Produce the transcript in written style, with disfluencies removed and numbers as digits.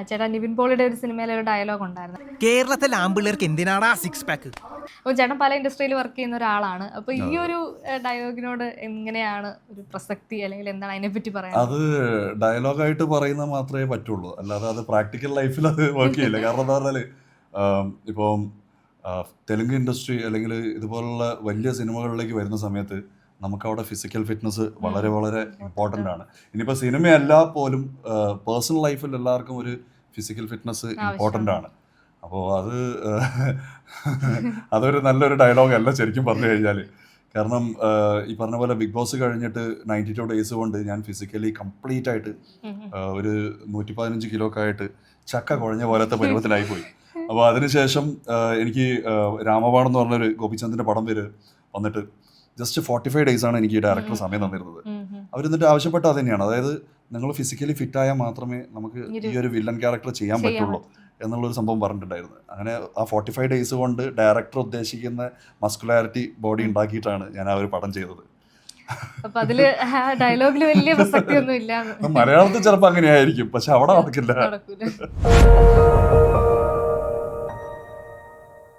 ചേട്ടാ നിവിൻ പോളിയുടെ ഒരു സിനിമയിലെ ഒരു ഡയലോഗ് ഉണ്ടായിരുന്നു. കേരളത്തിലെ ആമ്പിള്ളേർക്ക് എന്തിനാടാ സിക്സ് പാക്ക്? അപ്പോൾ ചേട്ടൻ പല ഇൻഡസ്ട്രിയിൽ വർക്ക് ചെയ്യുന്ന ഒരാളാണ്. അപ്പോൾ ഈ ഒരു ഡയലോഗിനോട് എങ്ങനെയാണ് ഒരു പ്രസക്തി, അല്ലെങ്കിൽ എന്താണ് അതിനെപ്പറ്റി പറയാൻ? അത് ഡയലോഗായിട്ട് പറയുന്നത് മാത്രമേ പറ്റുള്ളൂ, അല്ലാതെ അത് പ്രാക്ടിക്കൽ ലൈഫിൽ അത് വർക്ക് ചെയ്യില്ല. കാരണം എന്താ പറഞ്ഞാൽ ഇപ്പം തെലുങ്ക് ഇൻഡസ്ട്രി അല്ലെങ്കിൽ ഇതുപോലുള്ള വലിയ സിനിമകളിലേക്ക് വരുന്ന സമയത്ത് നമുക്കവിടെ ഫിസിക്കൽ ഫിറ്റ്നസ് വളരെ വളരെ ഇമ്പോർട്ടൻ്റ് ആണ്. ഇനിയിപ്പോൾ സിനിമയല്ല പോലും പേഴ്സണൽ ലൈഫിൽ എല്ലാവർക്കും ഒരു ഫിസിക്കൽ ഫിറ്റ്നസ് ഇമ്പോർട്ടൻ്റ് ആണ്. അപ്പോൾ അതൊരു നല്ലൊരു ഡയലോഗല്ല ശരിക്കും പറഞ്ഞു കഴിഞ്ഞാൽ. കാരണം ഈ പറഞ്ഞ പോലെ ബിഗ് ബോസ് കഴിഞ്ഞിട്ട് 92 ഡേയ്സ് കൊണ്ട് ഞാൻ ഫിസിക്കലി കംപ്ലീറ്റ് ആയിട്ട് ഒരു 115 കിലോ ഒക്കെ ആയിട്ട് ചക്ക കുഴഞ്ഞ പോലത്തെ പരുവത്തിലായിപ്പോയി. അപ്പോൾ അതിനുശേഷം എനിക്ക് രാമബാണം എന്ന് പറഞ്ഞൊരു ഗോപിചന്ദിൻ്റെ പടം പേര് വന്നിട്ട് ജസ്റ്റ് 45 ഡേയ്സ് ആണ് എനിക്ക് ഡയറക്ടർ സമയം തന്നിരുന്നത്. അവരെന്നിട്ട് ആവശ്യപ്പെട്ട അത് തന്നെയാണ്, അതായത് നിങ്ങൾ ഫിസിക്കലി ഫിറ്റ് ആയാൽ മാത്രമേ നമുക്ക് ഈ ഒരു വില്ലൻ ക്യാരക്ടർ ചെയ്യാൻ പറ്റുള്ളൂ എന്നുള്ളൊരു സംഭവം പറഞ്ഞിട്ടുണ്ടായിരുന്നു. അങ്ങനെ ആ 45 ഡേയ്സ് കൊണ്ട് ഡയറക്ടർ ഉദ്ദേശിക്കുന്ന മസ്കുലാരിറ്റി ബോഡി ഉണ്ടാക്കിയിട്ടാണ് ഞാൻ ആ ഒരു പടം ചെയ്തത്. വലിയ മലയാളത്തിൽ ചിലപ്പോൾ അങ്ങനെയായിരിക്കും, പക്ഷെ അവിടെ നടക്കില്ല.